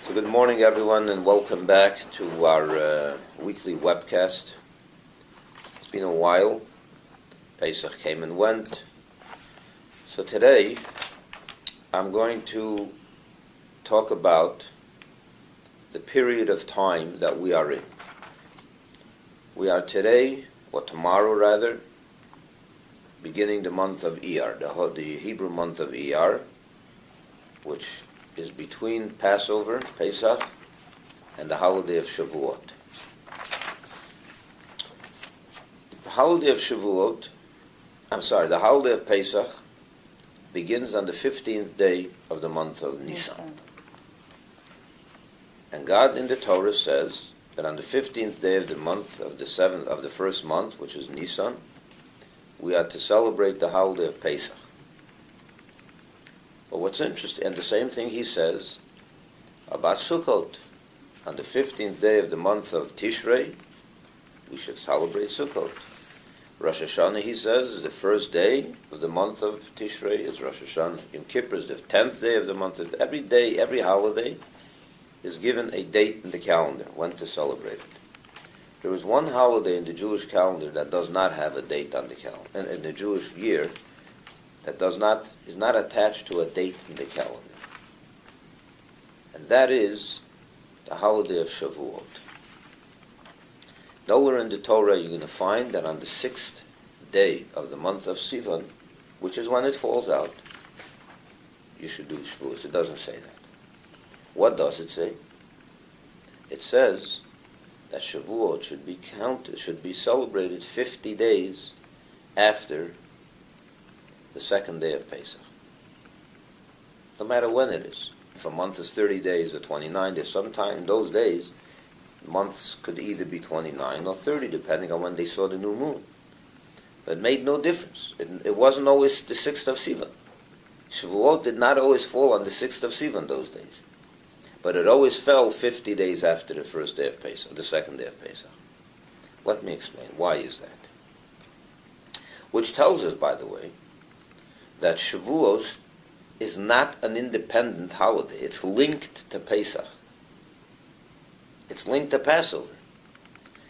So good morning, everyone, and welcome back to our weekly webcast. It's been a while. Pesach came and went. So today, I'm going to talk about the period of time that we are in. We are today, or tomorrow rather, beginning the month of Iyar, the Hebrew month of Iyar, which is between Passover, Pesach, and the holiday of Shavuot. The holiday of Pesach begins on the 15th day of the month of Nisan. And God in the Torah says that on the 15th day of the month of the first month, which is Nisan, we are to celebrate the holiday of Pesach. But what's interesting, and the same thing he says about Sukkot. On the 15th day of the month of Tishrei, we should celebrate Sukkot. Rosh Hashanah, he says, the first day of the month of Tishrei is Rosh Hashanah. Yom Kippur is the 10th day of the month. Every day, every holiday is given a date in the calendar, when to celebrate it. There is one holiday in the Jewish calendar that does not have a date on the calendar, and in the Jewish year, that is not attached to a date in the calendar. And that is the holiday of Shavuot. Nowhere in the Torah you're going to find that on the 6th day of the month of Sivan, which is when it falls out, you should do Shavuot. It doesn't say that. What does it say? It says that Shavuot should be celebrated 50 days after the second day of Pesach. No matter when it is. If a month is 30 days or 29 days, sometime in those days, months could either be 29 or 30, depending on when they saw the new moon. But it made no difference. It wasn't always the 6th of Sivan. Shavuot did not always fall on the 6th of Sivan those days. But it always fell 50 days after the first day of Pesach, the second day of Pesach. Let me explain. Why is that? Which tells us, by the way, that Shavuos is not an independent holiday. It's linked to Pesach. It's linked to Passover.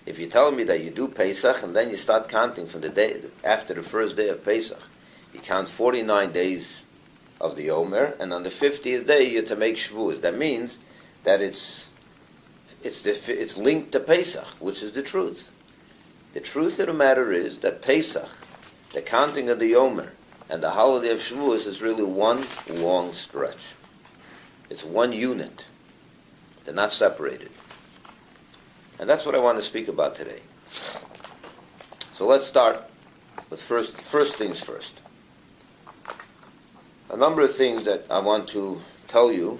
If you tell me that you do Pesach and then you start counting from the day after the first day of Pesach, you count 49 days of the Omer, and on the 50th day you're to make Shavuos. That means that it's linked to Pesach, which is the truth. The truth of the matter is that Pesach, the counting of the Omer, and the holiday of Shavuos is really one long stretch. It's one unit. They're not separated. And that's what I want to speak about today. So let's start with first things first. A number of things that I want to tell you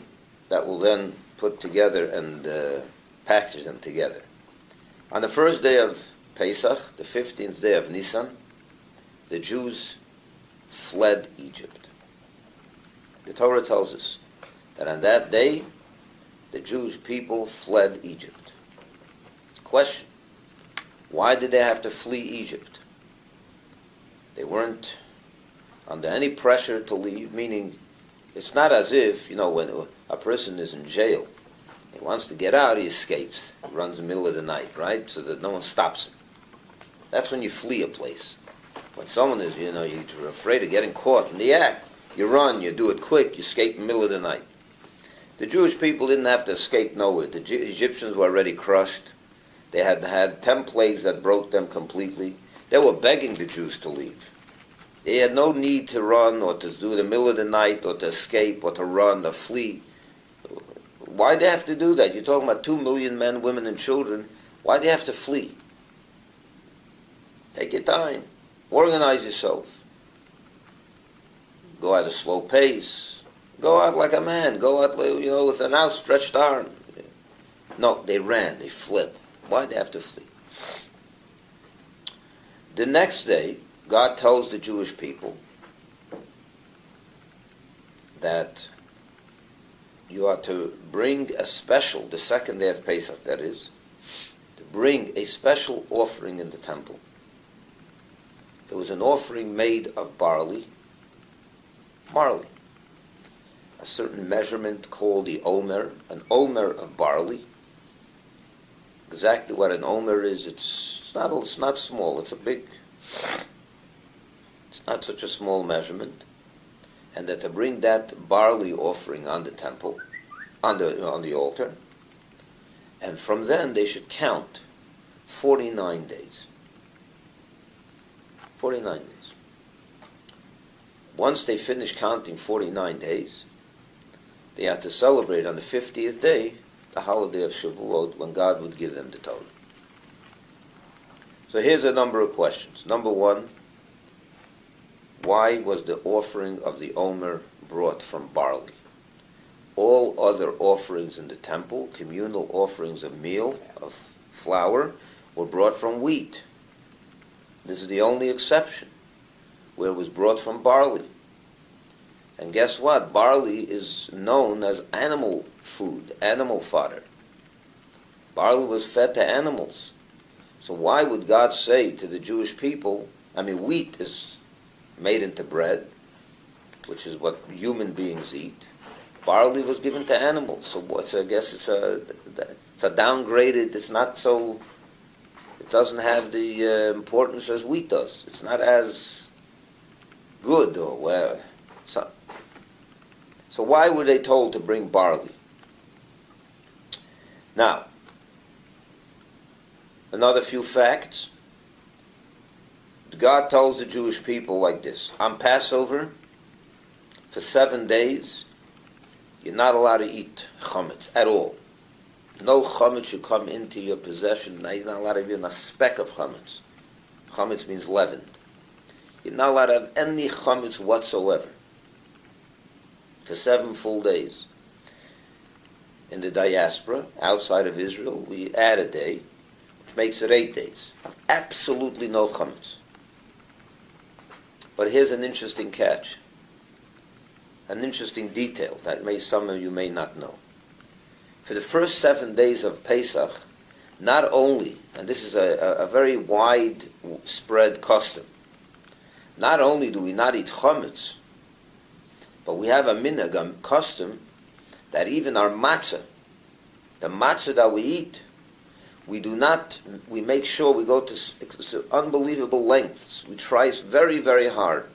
that will then put together and package them together. On the first day of Pesach, the 15th day of Nisan, the Jews fled Egypt. The Torah tells us that on that day, the Jewish people fled Egypt. Question: why did they have to flee Egypt? They weren't under any pressure to leave, meaning it's not as if, when a person is in jail, he wants to get out, he escapes. He runs in the middle of the night, right? So that no one stops him. That's when you flee a place. When someone is, you're afraid of getting caught in the act, you run, you do it quick, you escape in the middle of the night. The Jewish people didn't have to escape nowhere. The Egyptians were already crushed. They had 10 plagues that broke them completely. They were begging the Jews to leave. They had no need to run or to do it in the middle of the night or to escape or to run or flee. Why do they have to do that? You're talking about 2 million men, women, and children. Why do they have to flee? Take your time. Organize yourself. Go at a slow pace. Go out like a man. Go out, with an outstretched arm. No, they ran. They fled. Why did they have to flee? The next day, God tells the Jewish people that you are to bring a special, the second day of Pesach, that is, to bring a special offering in the temple. It was an offering made of barley. a certain measurement called the Omer, an Omer of barley. Exactly what an Omer is, it's not small, it's not such a small measurement. And that to bring that barley offering on the temple, on the altar, and from then they should count 49 days. 49 days. Once they finish counting 49 days, they have to celebrate on the 50th day the holiday of Shavuot, when God would give them the Torah. So here's a number of questions. Number one, why was the offering of the Omer brought from barley? All other offerings in the temple, communal offerings of meal, of flour, were brought from wheat. This is the only exception where it was brought from barley. And guess what? Barley is known as animal food, animal fodder. Barley was fed to animals. So why would God say to the Jewish people, wheat is made into bread, which is what human beings eat. Barley was given to animals. So I guess it's a downgraded, it's not so, it doesn't have the importance as wheat does. It's not as good or where. So why were they told to bring barley? Now, another few facts. God tells the Jewish people like this: on Passover, for 7 days, you're not allowed to eat chametz at all. No chametz should come into your possession. Now you're not allowed to have even a speck of chametz. Chametz means leavened. You're not allowed to have any chametz whatsoever for 7 full days. In the diaspora, outside of Israel, we add a day, which makes it 8 days. Absolutely no chametz. But here's an interesting catch, an interesting detail that some of you may not know. For the first 7 days of Pesach, not only, and this is a very widespread custom, not only do we not eat chametz, but we have a minhag, a custom, that even our matzah, the matzah that we eat, we make sure we go to unbelievable lengths. We try very, very hard.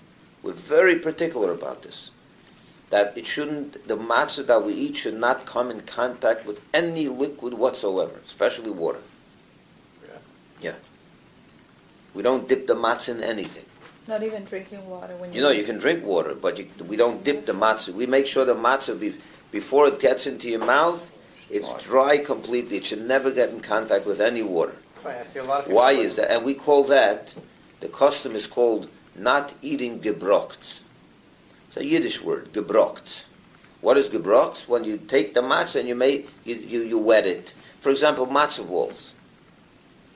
We're very particular about this. That the matzah that we eat should not come in contact with any liquid whatsoever, especially water. Yeah. We don't dip the matzah in anything. Not even drinking water when you can drink water, but we don't dip the matzah. We make sure the matzah, before it gets into your mouth, it's dry completely. It should never get in contact with any water. I see a lot of Why is that? And we call that, the custom is called not eating gebrocht. It's a Yiddish word, gebrocht. What is gebrocht? When you take the matzah and you wet it. For example, matzah balls.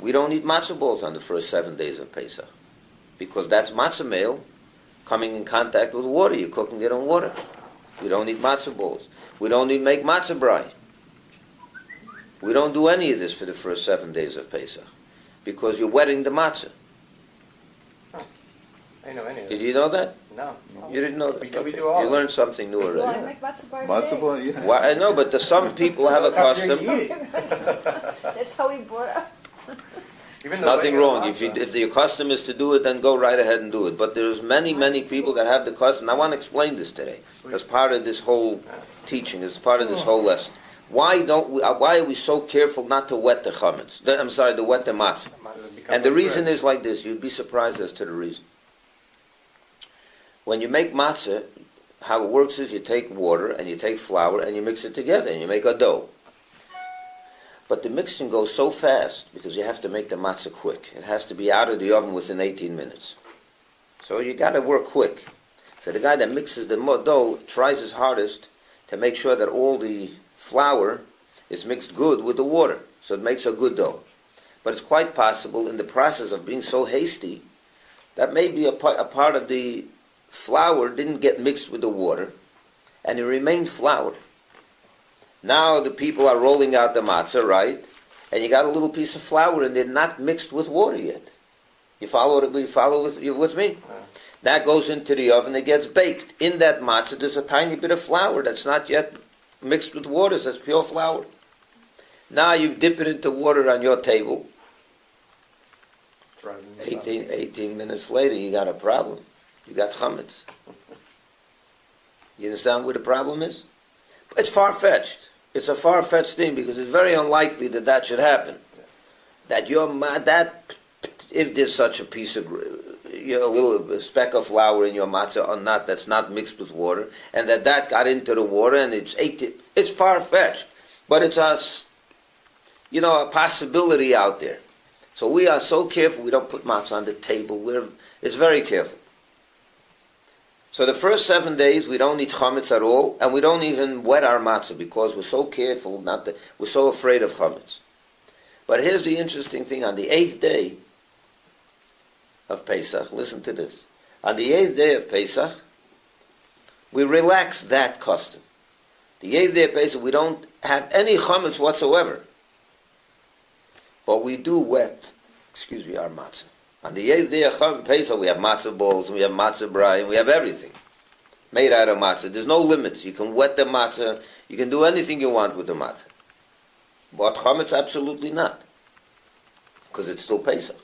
We don't eat matzah balls on the first 7 days of Pesach, because that's matzah meal coming in contact with water. You're cooking it on water. We don't eat matzah balls. We don't even make matzah brai. We don't do any of this for the first 7 days of Pesach, because you're wetting the matzah. Oh, I know any of Did you know that? No. You didn't know that? We do all You learned something new already. Well, I make matzah bar Matzah today. ball, yeah. Well, I know, but some people have a custom. That's how we brought up. Even the Nothing regular wrong. matzah. If the custom is to do it, then go right ahead and do it. But there's many people that have the custom. I want to explain this today as part of this whole teaching, as part of this whole lesson. Why are we so careful not to wet the chametz? To wet the matzah. And the reason is like this. You'd be surprised as to the reason. When you make matzah, how it works is you take water and you take flour and you mix it together and you make a dough. But the mixing goes so fast because you have to make the matzah quick. It has to be out of the oven within 18 minutes. So you got to work quick. So the guy that mixes the dough tries his hardest to make sure that all the flour is mixed good with the water, so it makes a good dough. But it's quite possible in the process of being so hasty that maybe a part of the flour didn't get mixed with the water and it remained floured. Now the people are rolling out the matzah, right? And you got a little piece of flour and they're not mixed with water yet. You follow with me? That goes into the oven, it gets baked. In that matzah, there's a tiny bit of flour that's not yet mixed with water, so it's pure flour. Now you dip it into water on your table. 18 minutes later, you got a problem. You got chametz. You understand what the problem is? It's far-fetched. It's a far-fetched thing because it's very unlikely that that should happen. That if there's such a piece of, a little speck of flour in your matzah or not, that's not mixed with water, and that got into the water and it's far-fetched. But it's a possibility out there. So we are so careful we don't put matzah on the table. It's very careful. So the first 7 days we don't eat chametz at all, and we don't even wet our matzah because we're so careful we're so afraid of chametz. But here's the interesting thing: on the 8th day of Pesach, listen to this. On the 8th day of Pesach, we relax that custom. The 8th day of Pesach, we don't have any chametz whatsoever. But we do wet, our matzah. On the 8th day of Pesach, we have matzah balls, and we have matzah brai, and we have everything made out of matzah. There's no limits. You can wet the matzah. You can do anything you want with the matzah. But chametz, absolutely not. Because it's still Pesach.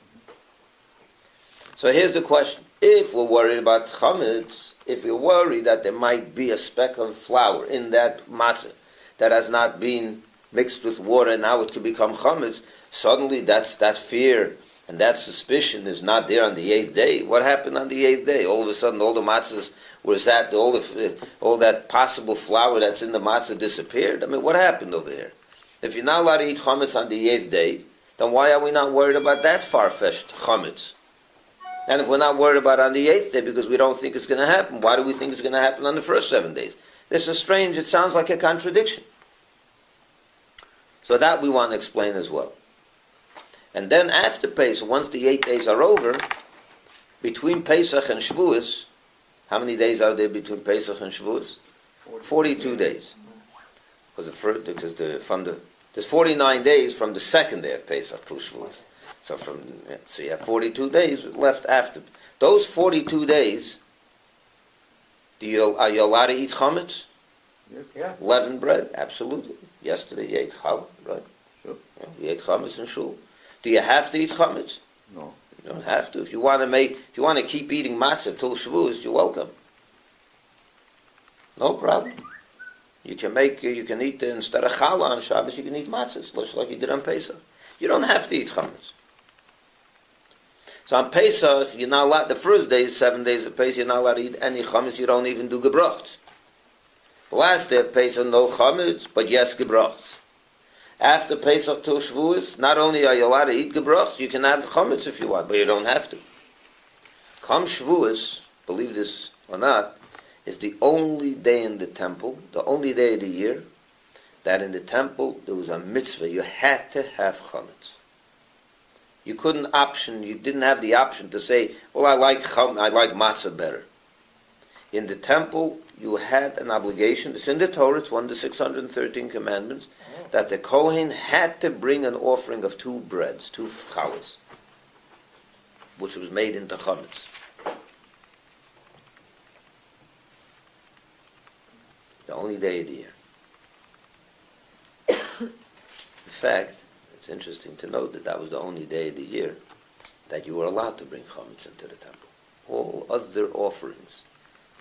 So here's the question. If we're worried about chametz, if we're worried that there might be a speck of flour in that matzah that has not been mixed with water and now it could become chametz, suddenly that fear and that suspicion is not there on the 8th day. What happened on the 8th day? All of a sudden all the matzahs were zapped, all that possible flour that's in the matzah disappeared. I mean, what happened over here? If you're not allowed to eat chametz on the 8th day, then why are we not worried about that far-fetched chametz? And if we're not worried about it on the 8th day because we don't think it's going to happen, why do we think it's going to happen on the first 7 days? This is strange. It sounds like a contradiction. So that we want to explain as well. And then after Pesach, once the 8 days are over, between Pesach and Shavuos, how many days are there between Pesach and Shavuos? 42 days. Because there's 49 days from the second day of Pesach till Shavuos. So you have 42 days left after. Those 42 days, are you allowed to eat chametz? Yeah. Leavened bread? Absolutely. Yesterday you ate challah, right? Sure. Yeah, you ate chametz in shul. Do you have to eat chametz? No. You don't have to. If you want to keep eating matzah till Shavuos, you're welcome. No problem. You can eat instead of challah on Shabbos, you can eat matzahs, just like you did on Pesach. You don't have to eat chametz. So on Pesach, you're not allowed. The first day, 7 days of Pesach, you're not allowed to eat any chametz. You don't even do gebracht. The last day of Pesach, no chametz, but yes gebracht. After Pesach till Shavuos, not only are you allowed to eat gebracht, you can have chametz if you want, but you don't have to. Come Shavuos, believe this or not, is the only day in the temple, the only day of the year, that in the temple there was a mitzvah. You had to have chametz. You didn't have the option to say, well, I like matzah better. In the temple, you had an obligation. It's in the Torah, it's one of the 613 commandments, that the Kohen had to bring an offering of 2 breads, 2 challahs, which was made into chametz. The only day of the year. In fact, it's interesting to note that was the only day of the year that you were allowed to bring chametz into the temple. All other offerings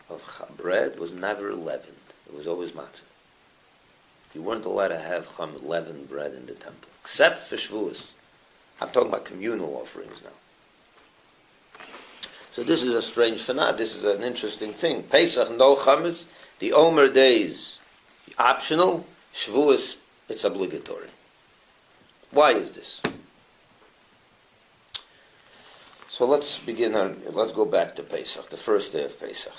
of bread was never leavened. It was always matzah. You weren't allowed to have leavened bread in the temple, except for Shavuos. I'm talking about communal offerings now. So this is a strange phenomenon. This is an interesting thing. Pesach, no chametz. The Omer days, optional. Shavuos, it's obligatory. Why is this? So let's go back to Pesach, the first day of Pesach.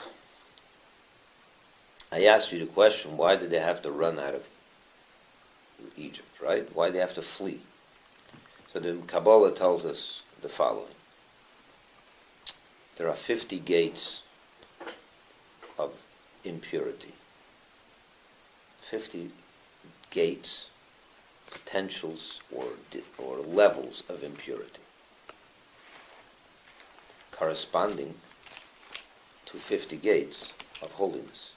I asked you the question, why did they have to run out of Egypt, right? Why did they have to flee? So the Kabbalah tells us the following. There are 50 gates of impurity. 50 gates, potentials, or levels of impurity, corresponding to 50 gates of holiness.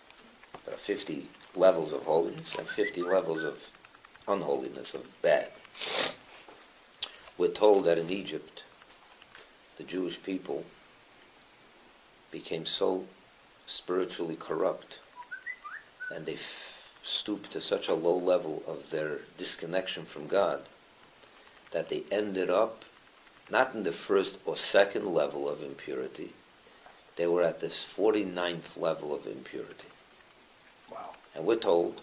There are 50 levels of holiness and 50 levels of unholiness, of bad. We're told that in Egypt, the Jewish people became so spiritually corrupt, and they stooped to such a low level of their disconnection from God, that they ended up not in the first or second level of impurity. They were at this 49th level of impurity. Wow. And we're told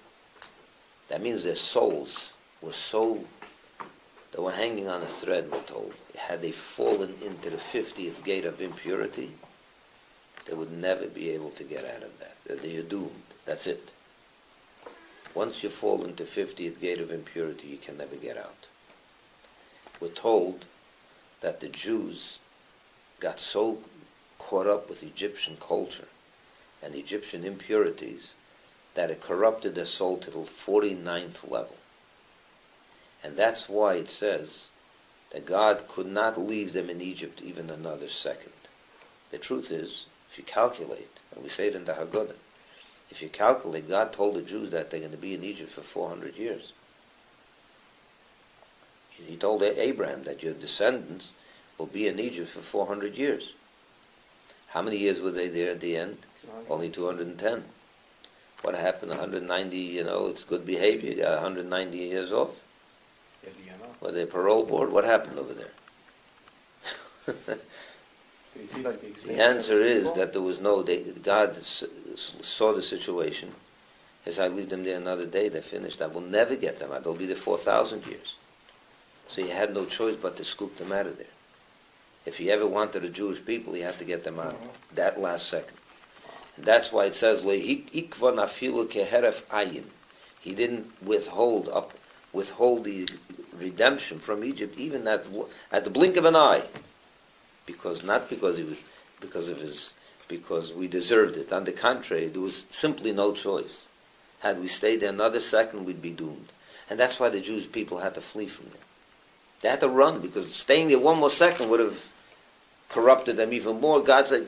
that means their souls were so, they were hanging on a thread, we're told. Had they fallen into the 50th gate of impurity, they would never be able to get out of that. They're doomed. That's it. Once you fall into 50th gate of impurity, you can never get out. We're told that the Jews got so caught up with Egyptian culture and Egyptian impurities that it corrupted their soul to the 49th level. And that's why it says that God could not leave them in Egypt even another second. The truth is, if you calculate, and we say it in the Haggadah, if you calculate, God told the Jews that they're going to be in Egypt for 400 years. He told Abraham that your descendants will be in Egypt for 400 years. How many years were they there at the end? Only 210. What happened? 190, it's good behavior. You got 190 years off. Were they parole board? What happened over there? The answer is that there was no, God saw the situation. He said, I leave them there another day, they're finished. I will never get them out. They'll be there 4,000 years. So he had no choice but to scoop them out of there. If he ever wanted the Jewish people, he had to get them out that last second. And that's why it says, he didn't withhold the redemption from Egypt, even at the blink of an eye. Because we deserved it. On the contrary, there was simply no choice. Had we stayed there another second, we'd be doomed. And that's why the Jewish people had to flee from there. They had to run, because staying there one more second would have corrupted them even more. God said,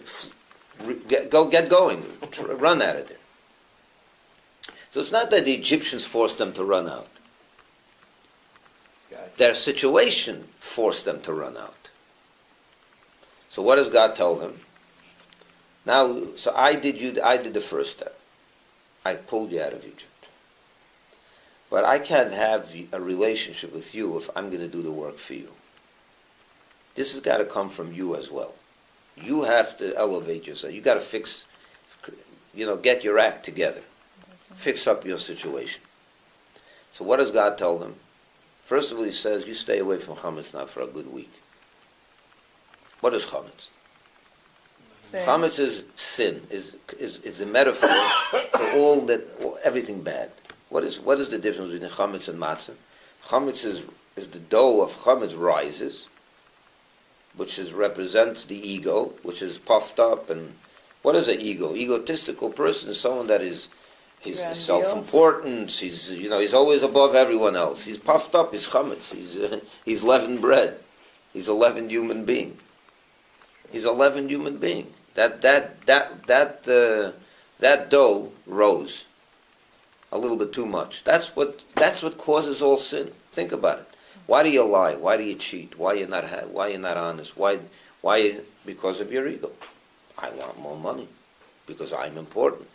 get going, run out of there. So it's not that the Egyptians forced them to run out. Their situation forced them to run out. So what does God tell them? Now, so I did the first step. I pulled you out of Egypt. But I can't have a relationship with you if I'm going to do the work for you. This has got to come from you as well. You have to elevate yourself. You got to fix, get your act together. Fix up your situation. So what does God tell them? First of all, he says, you stay away from chametz now for a good week. What is chametz? Sin. Chametz is sin, is a metaphor for everything bad. What is the difference between chametz and matzah? Chametz is the dough of chametz rises, which represents the ego, which is puffed up. And what is an ego? Egotistical person is someone that he's self-important. He's always above everyone else. He's puffed up. He's chametz. He's leavened bread. He's a leavened human being. He's a leavened human being. That dough rose a little bit too much. That's what causes all sin. Think about it. Why do you lie? Why do you cheat? Why you're not honest? Why? Because of your ego. I want more money because I'm important.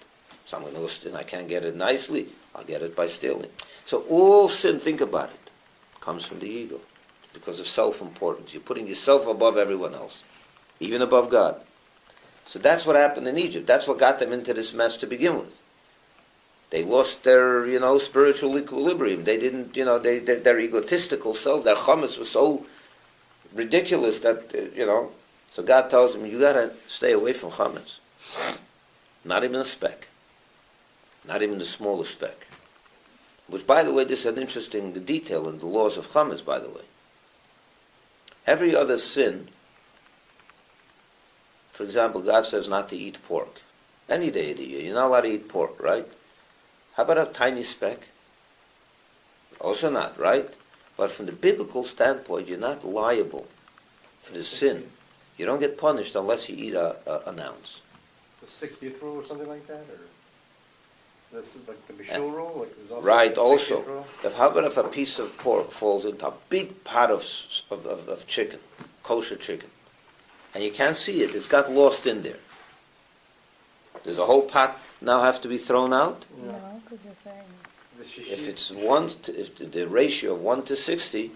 So I'm going to go steal. I can't get it nicely. I'll get it by stealing. So all sin, think about it, comes from the ego because of self-importance. You're putting yourself above everyone else, even above God. So that's what happened in Egypt. That's what got them into this mess to begin with. They lost their, spiritual equilibrium. They didn't, their egotistical self, their chametz was so ridiculous that, So God tells them, you got to stay away from chametz. Not even a speck. Not even the smallest speck. Which, by the way, this is an interesting detail in the laws of chametz, by the way. Every other sin, for example, God says not to eat pork. Any day of the year, you're not allowed to eat pork, right? How about a tiny speck? Also not, right? But from the biblical standpoint, you're not liable for the sin. You don't get punished unless you eat an ounce. the 60th rule or something like that, or this is like the Bishul rule. Like there's also Right, the 60th also. rule? How about if a piece of pork falls into a big pot of chicken, kosher chicken, and you can't see it, it's got lost in there. Does the whole pot now have to be thrown out? No, because you're saying The If shishit. it's if the ratio of 1 to 60,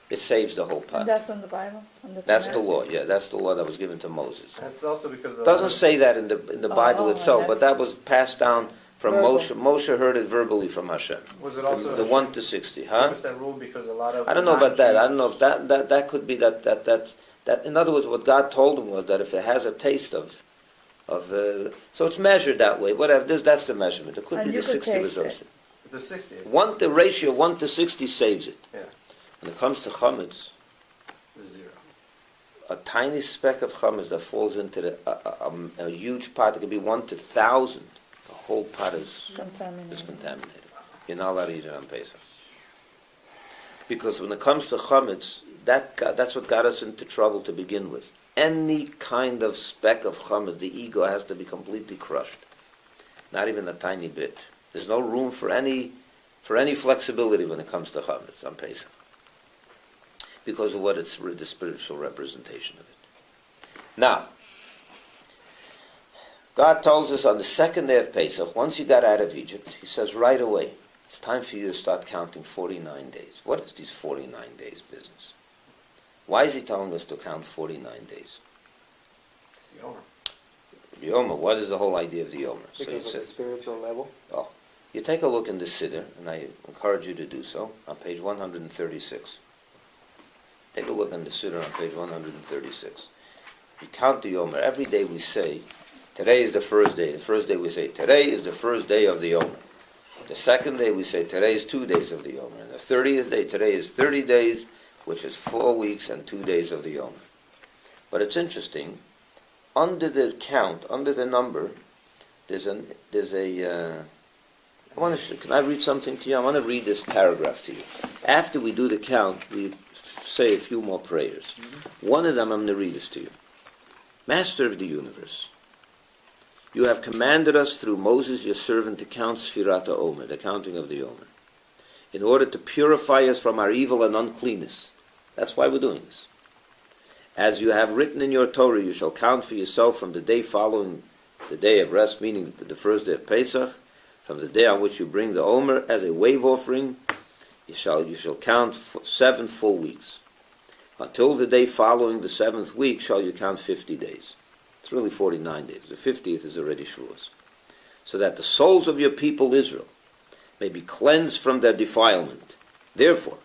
it saves the whole pot. that's in the Bible. In the That's the Tanakh? law, yeah, that's the law that was given to Moses. That's also because It doesn't say that in the Bible Oh, itself, that- but that was passed down from Verbal. Moshe. Moshe heard it verbally from Hashem. Was it also The 1 to 60, huh? Was that rule because a lot of I don't know about that. I don't know if non-Jews- that could be that's. In other words, what God told him was that if it has a taste of so it's measured that way. Whatever, that's the measurement. It could And be you the could 60 taste results. it. The 60. The ratio 1 to 60 saves it. Yeah. When it comes to chametz, The 0. a tiny speck of chametz that falls into a huge pot, it could be 1 to 1,000. The whole pot is Contaminated. contaminated. You're not allowed to eat it on Pesach. Because when it comes to chametz, that's what got us into trouble to begin with. Any kind of speck of chametz, the ego has to be completely crushed. Not even a tiny bit. There's no room for any flexibility when it comes to chametz on Pesach, because of what it's the spiritual representation of it. Now, God tells us on the second day of Pesach, once you got out of Egypt, He says right away, it's time for you to start counting 49 days. What is these 49 days business? Why is He telling us to count 49 days? The Omer. The Omer, what is the whole idea of the Omer? Because of the spiritual level? You take a look in the Siddur, and I encourage you to do so, on page 136. Take a look in the Siddur on page 136. You count the Omer. Every day we say, today is the first day. The first day we say, today is the first day of the Omer. The second day we say, today is 2 days of the Omer. And the 30th day, today is 30 days, which is 4 weeks and 2 days of the Omer. But it's interesting, under the count, under the number, can I read something to you? I want to read this paragraph to you. After we do the count, we say a few more prayers. One of them, I'm going to read this to you. Master of the universe, you have commanded us through Moses, your servant, to count Sfirat Omer, the counting of the Omer, in order to purify us from our evil and uncleanness. That's why we're doing this. As you have written in your Torah, you shall count for yourself from the day following the day of rest, meaning the first day of Pesach, from the day on which you bring the Omer as a wave offering, you shall count 7 full weeks. Until the day following the 7th week shall you count 50 days. It's really 49 days. The 50th is already Shavuos. So that the souls of your people Israel may be cleansed from their defilement. Therefore,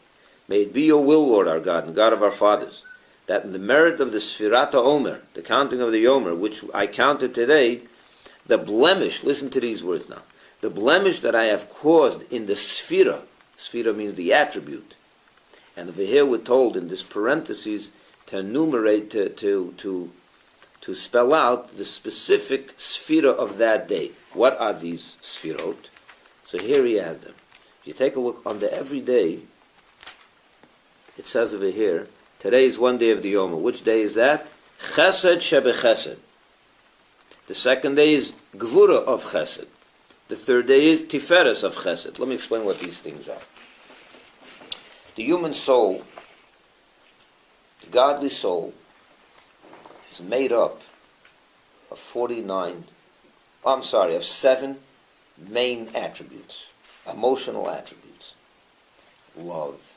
may it be your will, Lord our God and God of our fathers, that in the merit of the Sfirat Omer, the counting of the Omer, which I counted today, the blemish, listen to these words now, the blemish that I have caused in the Sphira means the attribute, and over here we're told in this parentheses to enumerate, to spell out the specific Sphira of that day. What are these Sphirot? So here he has them. If you take a look on the everyday, it says over here, today is 1 day of the Omer. Which day is that? Chesed Shebechesed. The second day is Gvura of Chesed. The third day is Tiferes of Chesed. Let me explain what these things are. The human soul, the godly soul, is made up of 7 main attributes, emotional attributes. Love,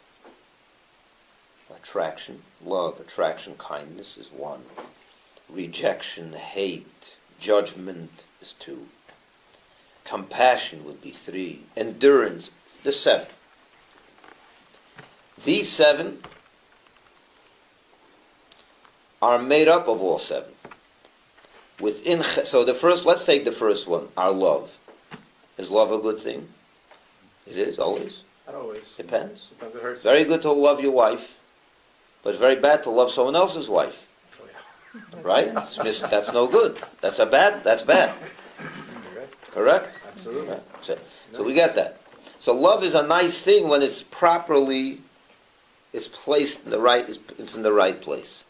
attraction, kindness is 1. Rejection, hate, judgment is 2. Compassion would be 3. Endurance, the 7. These 7 are made up of all 7. So let's take the first one, our love. Is love a good thing? It is, always. Not always. Depends. Sometimes it hurts. Very good to love your wife, but very bad to love someone else's wife. Oh, yeah. Right? That's no good. That's bad. You're right. Correct? Absolutely. Right. So we get that. So love is a nice thing when it's properly, it's placed in the right, it's in the right place.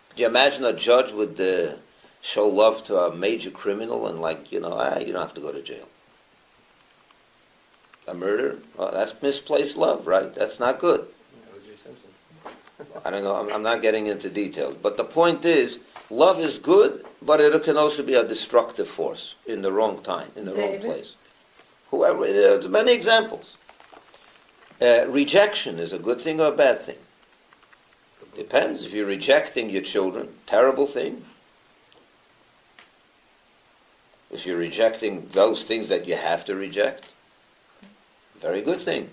Could you imagine a judge with show love to a major criminal and you don't have to go to jail. A murder, that's misplaced love, right? That's not good. O.J. Simpson. I don't know, I'm not getting into details. But the point is, love is good, but it can also be a destructive force in the wrong time, in the wrong place. Whoever, there's many examples. Rejection is a good thing or a bad thing? Depends. If you're rejecting your children, terrible thing. If you're rejecting those things that you have to reject, very good thing.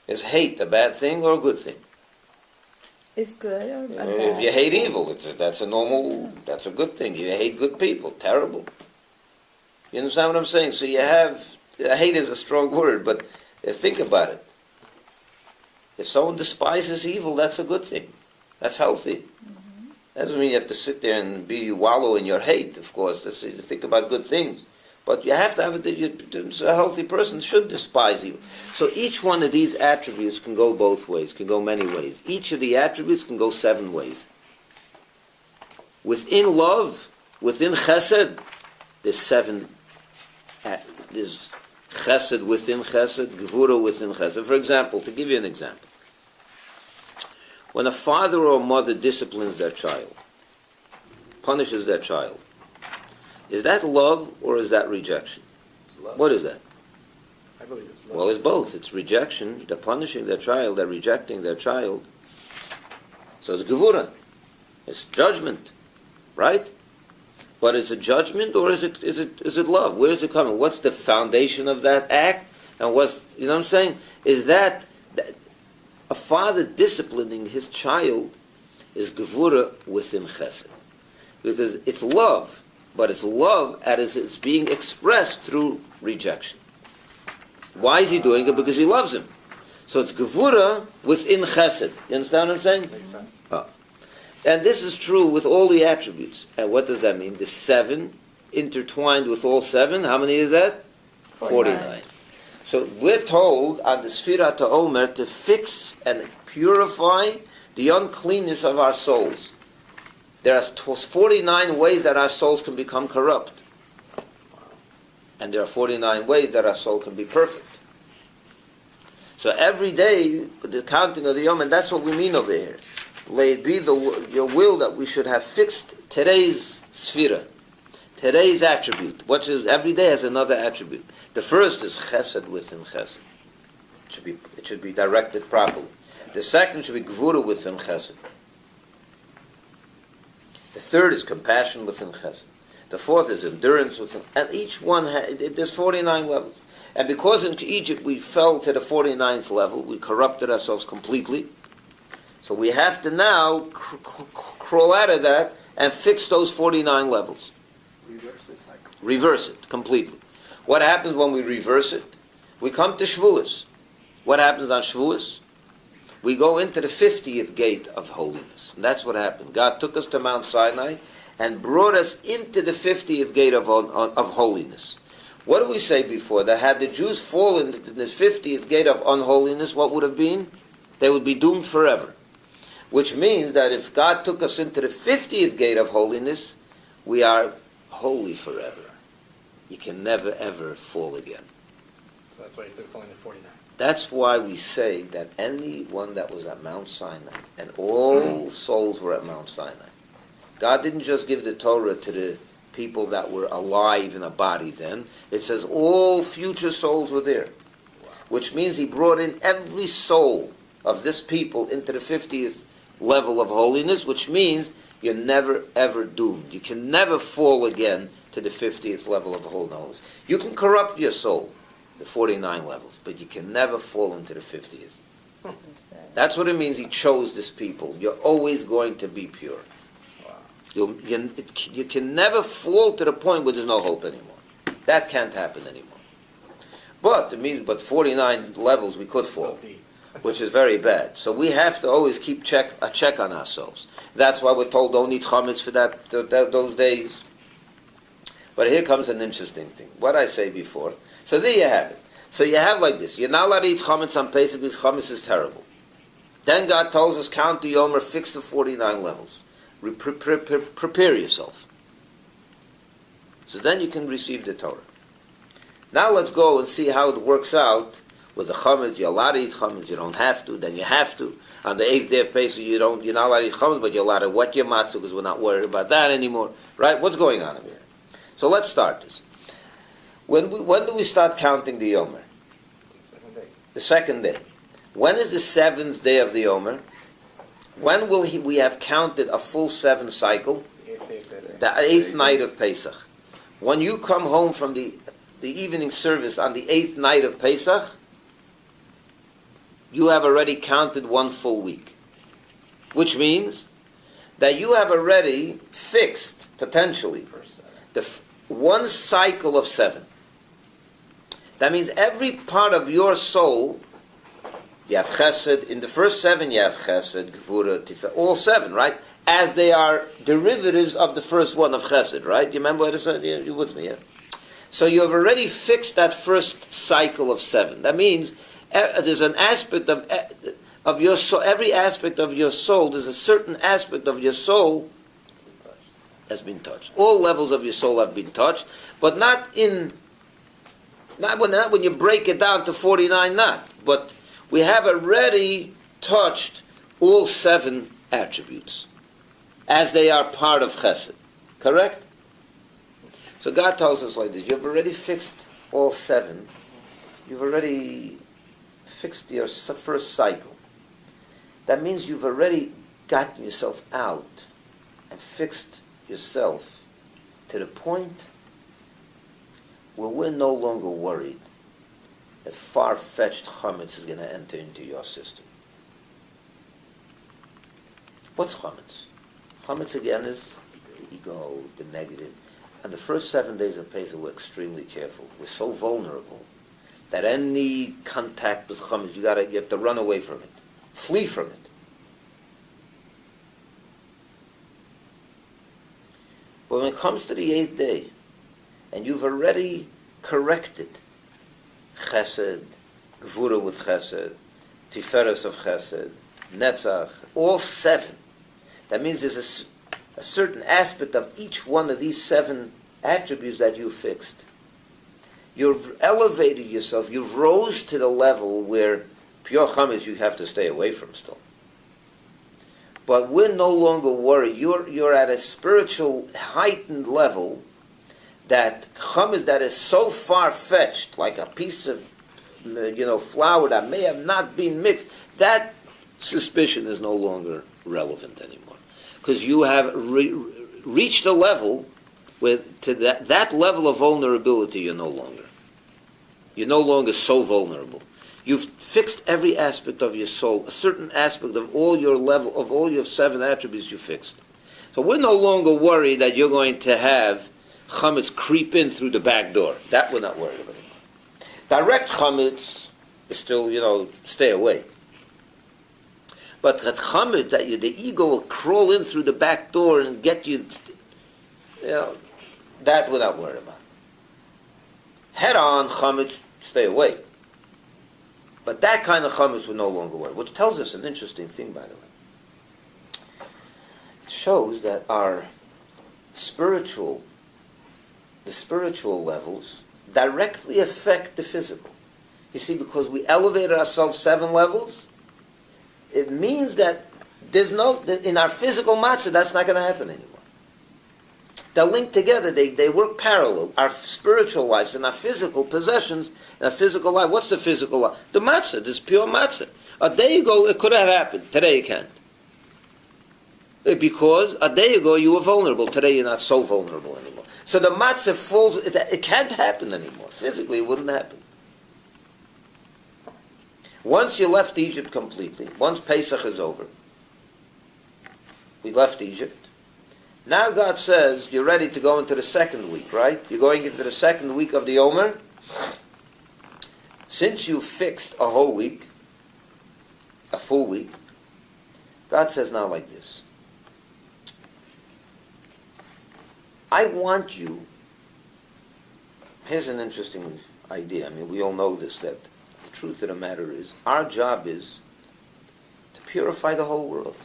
Is hate a bad thing or a good thing? It's good or bad? If you hate evil, that's a good thing. You hate good people, terrible. You understand what I'm saying? So you have, hate is a strong word, but think about it. If someone despises evil, that's a good thing. That's healthy. Mm-hmm. That doesn't mean you have to sit there and wallow in your hate, of course. Think about good things. But you have to have a healthy person should despise evil. So each one of these attributes can go both ways, can go many ways. Each of the attributes can go 7 ways. Within love, within chesed, there's 7. There's chesed within chesed, gvura within chesed. For example, to give you an example, when a father or a mother disciplines their child, punishes their child, is that love or is that rejection? Love. What is that? I believe it's love. Well, it's both. It's rejection. They're punishing their child. They're rejecting their child. So it's gevura. It's judgment, right? But is it judgment or is it love? Where is it coming? What's the foundation of that act? And you know what I'm saying? Is that a father disciplining his child is gevura within chesed, because it's love. But it's love as it's being expressed through rejection. Why is he doing it? Because he loves him. So it's gevura within chesed. You understand what I'm saying? Makes sense. And this is true with all the attributes. And what does that mean? The 7 intertwined with all 7. How many is that? 49. So we're told on the Sfira to Omer to fix and purify the uncleanness of our souls. There are 49 ways that our souls can become corrupt. And there are 49 ways that our soul can be perfect. So every day, the counting of the Yom, and that's what we mean over here. May it be your will that we should have fixed today's Sfira, today's attribute. Every day has another attribute. The first is chesed within chesed. It should be directed properly. The second should be gvura within chesed. The third is compassion within chesed. The fourth is endurance within, and each one there's 49 levels. And because in Egypt we fell to the 49th level, we corrupted ourselves completely. So we have to now crawl out of that and fix those 49 levels. Reverse the cycle. Reverse it completely. What happens when we reverse it? We come to Shavuos. What happens on Shavuos? We go into the 50th gate of holiness. And that's what happened. God took us to Mount Sinai and brought us into the 50th gate of holiness. What did we say before? That had the Jews fallen into the 50th gate of unholiness, what would have been? They would be doomed forever. Which means that if God took us into the 50th gate of holiness, we are holy forever. You can never, ever fall again. So that's why he took us only to 49. That's why we say that anyone that was at Mount Sinai, and all souls were at Mount Sinai. God didn't just give the Torah to the people that were alive in a body then. It says all future souls were there. Which means he brought in every soul of this people into the 50th level of holiness, which means you're never ever doomed. You can never fall again to the 50th level of holiness. You can corrupt your soul, the 49 levels, but you can never fall into the 50th. That's what it means he chose this people. You're always going to be pure. You can never fall to the point where there's no hope anymore. That can't happen anymore. But it means, 49 levels we could fall, which is very bad. So we have to always keep a check on ourselves. That's why we're told don't eat chametz for those days. But here comes an interesting thing. What I say before. So there you have it. So you have like this. You're not allowed to eat chametz on Pesach because chametz is terrible. Then God tells us count the Omer, fix the 49 levels. Prepare yourself. So then you can receive the Torah. Now let's go and see how it works out with the chametz. You're allowed to eat chametz, you don't have to, then you have to. On the 8th day of Pesach, you're not allowed to eat chametz, but you're allowed to wet your matzah because we're not worried about that anymore. Right? What's going on over here? So let's start this. When do we start counting the Omer? The second day. When is the 7th day of the Omer? When will we have counted a full 7 cycle? The 8th night of Pesach. When you come home from the evening service on the 8th night of Pesach, you have already counted 1 full week. Which means that you have already fixed, potentially, the 1 cycle of 7. That means every part of your soul, you have chesed. In the first 7, you have chesed, gevura, tiferet, all 7, right? As they are derivatives of the first one of chesed, right? You remember what I said? You with me, yeah? So you have already fixed that first cycle of 7. That means there's an aspect of your soul, every aspect of your soul, there's a certain aspect of your soul has been touched. All levels of your soul have been touched, but not when you break it down to 49, but we have already touched all 7 attributes as they are part of chesed. Correct? So God tells us like this: you've already fixed all 7. You've already fixed your first cycle. That means you've already gotten yourself out and fixed yourself to the point where we're no longer worried that far-fetched chametz is going to enter into your system. What's chametz? Chametz again is the ego, the negative. And the first 7 days of Pesach, we're extremely careful. We're so vulnerable that any contact with chametz, you have to run away from it, flee from it. But when it comes to the 8th day, and you've already corrected chesed, gvura with chesed, tiferes of chesed, netzach, all 7. That means there's a certain aspect of each one of these 7 attributes that you fixed. You've elevated yourself. You've rose to the level where pure chametz you have to stay away from still. But we're no longer worried. You're at a spiritual heightened level that chametz that is so far-fetched, like a piece of flour that may have not been mixed, that suspicion is no longer relevant anymore. Because you have reached a level to that level of vulnerability. You're no longer so vulnerable. You've fixed every aspect of your soul, a certain aspect of all your 7 attributes you fixed. So we're no longer worried that you're going to have chametz creep in through the back door. That we're not worried about anymore. Direct chametz is still, stay away. But that chametz, the ego will crawl in through the back door and get you, that we're not worried about. Head on chametz, stay away. But that kind of chametz we're no longer worried, which tells us an interesting thing, by the way. It shows that the spiritual levels directly affect the physical. You see, because we elevated ourselves 7 levels, it means that in our physical matzah, that's not going to happen anymore. They're linked together. They work parallel. Our spiritual lives and our physical possessions and our physical life. What's the physical life? The matzah, this pure matzah. A day ago, it could have happened. Today, it can't. Because a day ago, you were vulnerable. Today, you're not so vulnerable anymore. So the matzah falls. It can't happen anymore. Physically, it wouldn't happen. Once you left Egypt completely, once Pesach is over, we left Egypt. Now God says, you're ready to go into the 2nd week, right? You're going into the 2nd week of the Omer. Since you fixed a whole week, a full week, God says now like this: I want you, here's an interesting idea. I mean, we all know this, that the truth of the matter is, our job is to purify the whole world.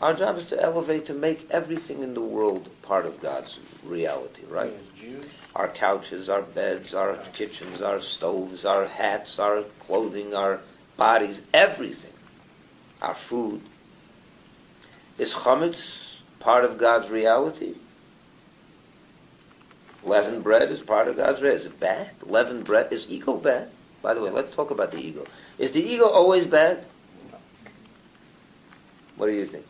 Our job is to elevate, to make everything in the world part of God's reality, right? Jews? Our couches, our beds, our kitchens, our stoves, our hats, our clothing, our bodies, everything. Our food. Is chametz part of God's reality? Leavened bread is part of God's reality. Is it bad? Leavened bread. Is ego bad? By the way, let's talk about the ego. Is the ego always bad? What do you think?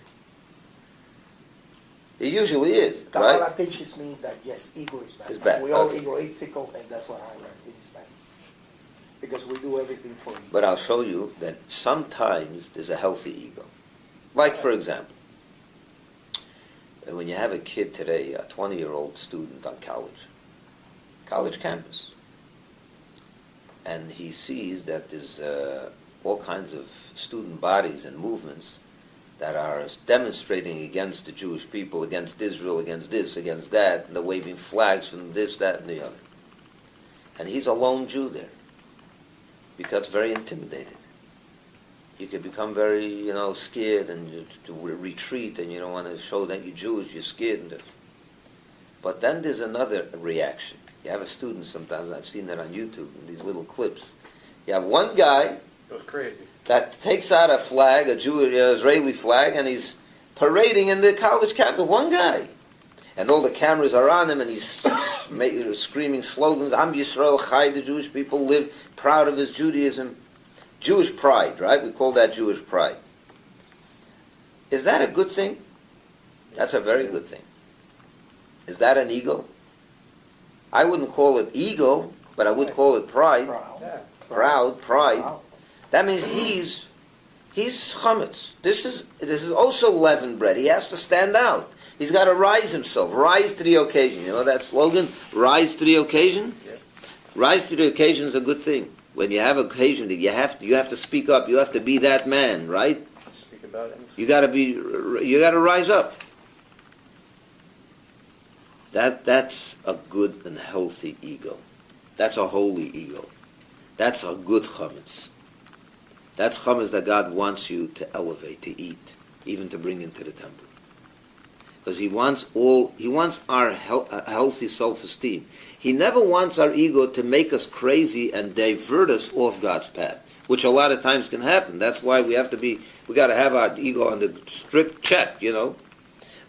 It usually is, Kabbalah right? teaches me that yes, ego is bad. It's bad, We all okay. egoistical, and that's what I learned. It's bad because we do everything for ego. But I'll show you that sometimes there's a healthy ego. Like, for example, when you have a kid today, a 20-year-old student on college campus, and he sees that there's all kinds of student bodies and movements that are demonstrating against the Jewish people, against Israel, against this, against that, and they're waving flags from this, that, and the other. And he's a lone Jew there. Becomes very intimidated. You could become very, scared and to retreat, and you don't want to show that you're Jewish, you're scared. But then there's another reaction. You have a student sometimes, I've seen that on YouTube, in these little clips. You have one guy It was crazy. that takes out a flag, a Jewish, Israeli flag, and he's parading in the college campus. One guy. And all the cameras are on him, and he's screaming slogans, Am Yisrael Chai, the Jewish people live, proud of his Judaism. Jewish pride, right? We call that Jewish pride. Is that a good thing? That's a very good thing. Is that an ego? I wouldn't call it ego, but I would call it pride. Yeah. Proud, pride. Wow. That means he's chametz. This is also leavened bread. He has to stand out. He's got to rise himself. Rise to the occasion. You know that slogan? Rise to the occasion? Yeah. Rise to the occasion is a good thing. When you have occasion, you have to speak up. You have to be that man, right? Speak about it. You got to rise up. That's a good and healthy ego. That's a holy ego. That's a good chametz. That's chametz that God wants you to elevate, to eat, even to bring into the temple. Because He wants our healthy self-esteem. He never wants our ego to make us crazy and divert us off God's path, which a lot of times can happen. That's why we got to have our ego under strict check,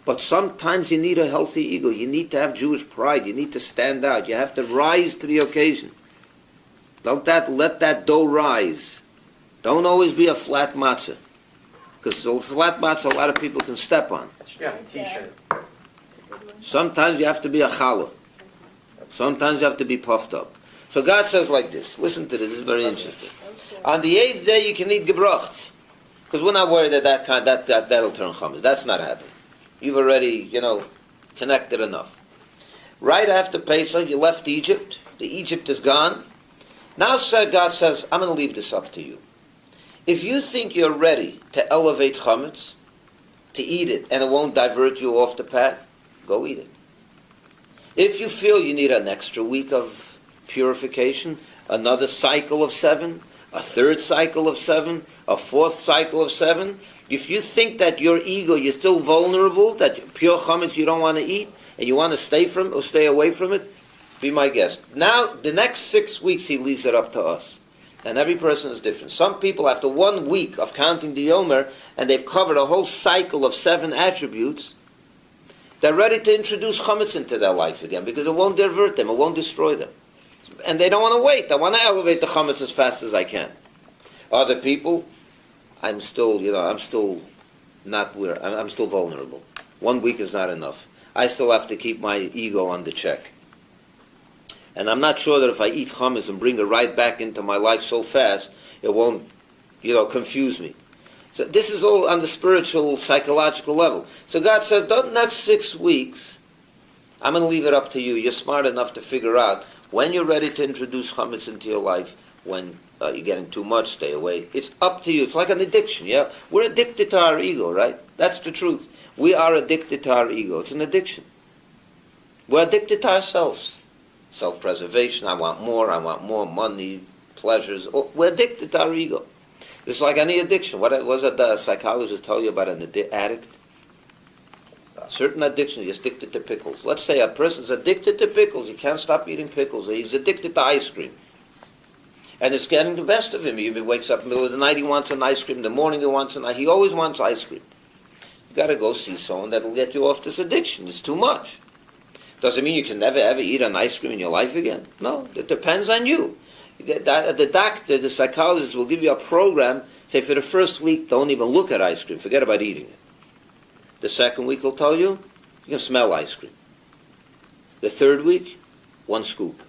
But sometimes you need a healthy ego. You need to have Jewish pride. You need to stand out. You have to rise to the occasion. Let that dough rise. Don't always be a flat matzah. Because a flat matzah a lot of people can step on. That should be on a t-shirt. Sometimes you have to be a challah. Sometimes you have to be puffed up. So God says like this. Listen to this. This is very interesting. On the 8th day you can eat gebrachts. Because we're not worried that'll turn chametz. That's not happening. You've already, connected enough. Right after Pesach, you left Egypt. The Egypt is gone. Now God says, I'm going to leave this up to you. If you think you're ready to elevate chametz, to eat it, and it won't divert you off the path, go eat it. If you feel you need an extra week of purification, another cycle of 7, a third cycle of 7, a fourth cycle of 7, if you think that your ego, you're still vulnerable, that pure chametz you don't want to eat, and you want to stay away from it, be my guest. Now, the next 6 weeks, He leaves it up to us. And every person is different. Some people, after 1 week of counting the Omer, and they've covered a whole cycle of 7 attributes, they're ready to introduce chametz into their life again, because it won't divert them, it won't destroy them. And they don't want to wait. I want to elevate the chametz as fast as I can. Other people, I'm still vulnerable. 1 week is not enough. I still have to keep my ego under check. And I'm not sure that if I eat chametz and bring it right back into my life so fast, it won't, confuse me. So this is all on the spiritual, psychological level. So God says, the next 6 weeks, I'm going to leave it up to you. You're smart enough to figure out when you're ready to introduce chametz into your life, when you're getting too much, stay away. It's up to you. It's like an addiction, yeah? We're addicted to our ego, right? That's the truth. We are addicted to our ego. It's an addiction. We're addicted to ourselves. Self-preservation, I want more money, pleasures. We're addicted to our ego. It's like any addiction. What was it the psychologist told you about an addict? certain addiction, he's addicted to pickles. Let's say a person's addicted to pickles, he can't stop eating pickles, or he's addicted to ice cream. And it's getting the best of him. He wakes up in the middle of the night, he wants an ice cream. In the morning, he always wants ice cream. You got to go see someone that'll get you off this addiction. It's too much. Doesn't mean you can never, ever eat an ice cream in your life again. No, it depends on you. The doctor, the psychologist will give you a program, say for the first week, don't even look at ice cream. Forget about eating it. The second week he'll tell you, you can smell ice cream. The third week, 1 scoop.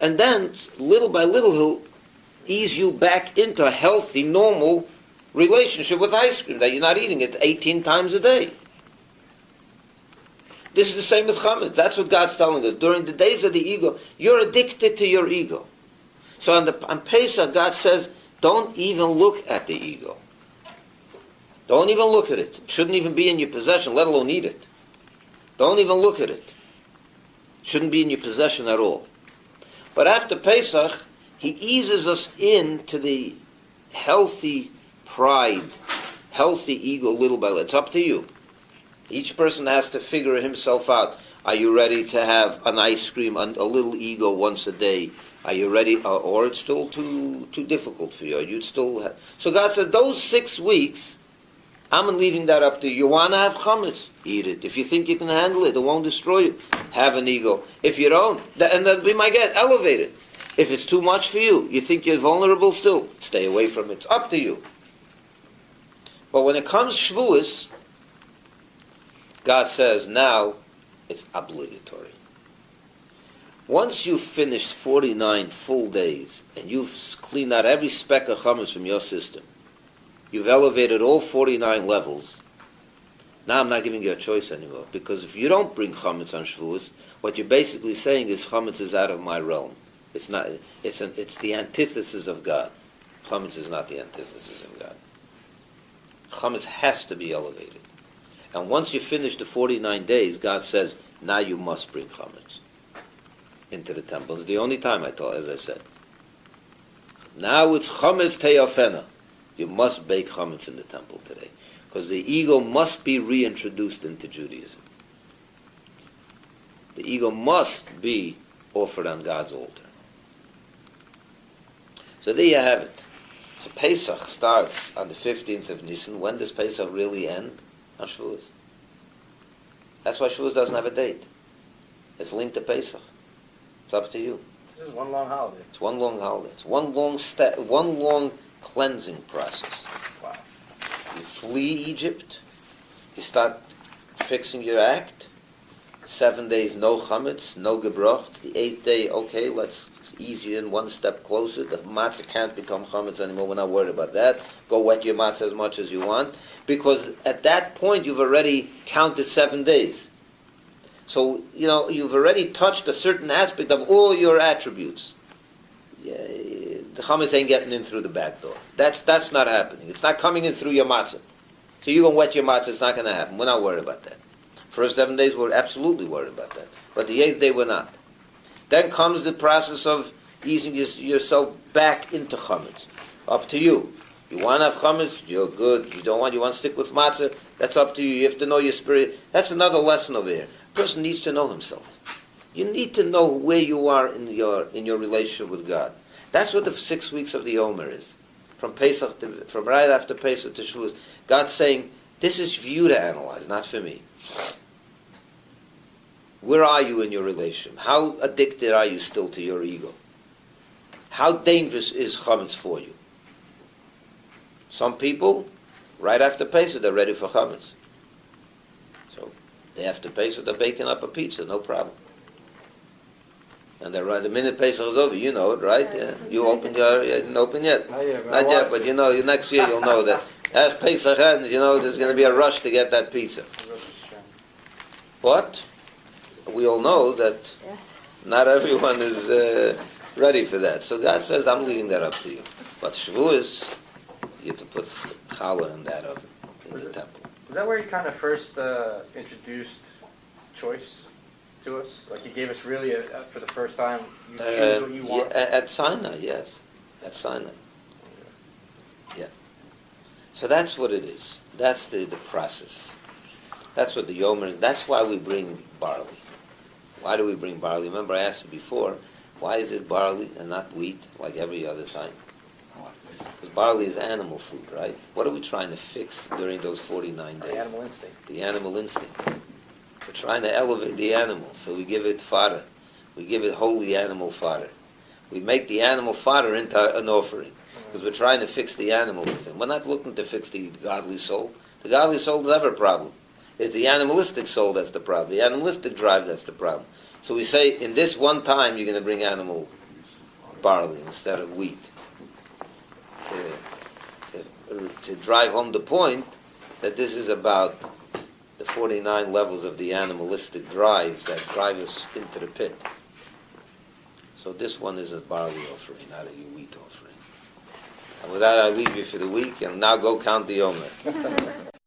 And then, little by little, he'll ease you back into a healthy, normal relationship with ice cream, that you're not eating it 18 times a day. This is the same with Chabad. That's what God's telling us. During the days of the ego, you're addicted to your ego. So on Pesach, God says, don't even look at the ego. Don't even look at it. It shouldn't even be in your possession, let alone eat it. Don't even look at it. It shouldn't be in your possession at all. But after Pesach, he eases us into the healthy pride, healthy ego little by little. It's up to you. Each person has to figure himself out. Are you ready to have an ice cream, a little ego once a day? Are you ready? Or it's still too difficult for you? You still So God said, those 6 weeks, I'm leaving that up to you. You want to have chametz? Eat it. If you think you can handle it, it won't destroy you. Have an ego. If you don't, and then we might get elevated. If it's too much for you, you think you're vulnerable still, stay away from it. It's up to you. But when it comes Shavuos, God says, now it's obligatory. Once you've finished 49 full days, and you've cleaned out every speck of chametz from your system, you've elevated all 49 levels, now I'm not giving you a choice anymore. Because if you don't bring chametz on Shavuos, what you're basically saying is chametz is out of my realm. It's not. It's the antithesis of God. Chametz is not the antithesis of God. Chametz has to be elevated. And once you finish the 49 days, God says, now you must bring chametz into the temple. It's the only time I taught, as I said. Now it's chametz te'ofena. You must bake chametz in the temple today. Because the ego must be reintroduced into Judaism. The ego must be offered on God's altar. So there you have it. So Pesach starts on the 15th of Nisan. When does Pesach really end? On Shavuos. That's why Shavuos doesn't have a date. It's linked to Pesach. It's up to you. This is one long holiday. It's one long holiday. It's one long cleansing process. Wow. You flee Egypt. You start fixing your act. 7 days, no chametz, no gebroch. It's the 8th day, okay, let's ease you in one step closer. The matzah can't become chametz anymore. We're not worried about that. Go wet your matzah as much as you want. Because at that point, you've already counted 7 days. So, you've already touched a certain aspect of all your attributes. Yeah, the chametz ain't getting in through the back door. That's not happening. It's not coming in through your matzah. So you're going to wet your matzah, it's not going to happen. We're not worried about that. First 7 days, we're absolutely worried about that. But the 8th day, we're not. Then comes the process of easing yourself back into chametz. Up to you. You want to have chametz, you're good. You want to stick with matzah, that's up to you. You have to know your spirit. That's another lesson over here. A person needs to know himself. You need to know where you are in your relationship with God. That's what the 6 weeks of the Omer is. From right after Pesach to Shavuos. God's saying, this is for you to analyze, not for me. Where are you in your relationship? How addicted are you still to your ego? How dangerous is chametz for you? Some people, right after Pesach, they're ready for chametz. So, day after Pesach, they're baking up a pizza, no problem. And they're right, the minute Pesach is over, you know it, right? Yeah. You opened you didn't open yet. Not yet, Not yet, but next year you'll know that. As Pesach ends, there's going to be a rush to get that pizza. But we all know that not everyone is ready for that. So God says, I'm leaving that up to you. But Shavuos, you have to put challah in that oven, in the temple. Is that where he kind of first introduced choice to us? Like he gave us really, for the first time, you choose what you want? Yeah, at Sinai, yes. At Sinai. Yeah. So that's what it is. That's the process. That's what the Omer is. That's why we bring barley. Why do we bring barley? Remember I asked you before, why is it barley and not wheat like every other time? Because barley is animal food, right? What are we trying to fix during those 49 days? The animal instinct. The animal instinct. We're trying to elevate the animal, so we give it fodder. We give it holy animal fodder. We make the animal fodder into an offering, because we're trying to fix the animal within. We're not looking to fix the godly soul. The godly soul is never a problem. It's the animalistic soul that's the problem. The animalistic drive that's the problem. So we say, in this one time, you're going to bring animal barley instead of wheat. To drive home the point that this is about the 49 levels of the animalistic drives that drive us into the pit. So this one is a barley offering, not a wheat offering. And with that, I leave you for the week, and now go count the Omer.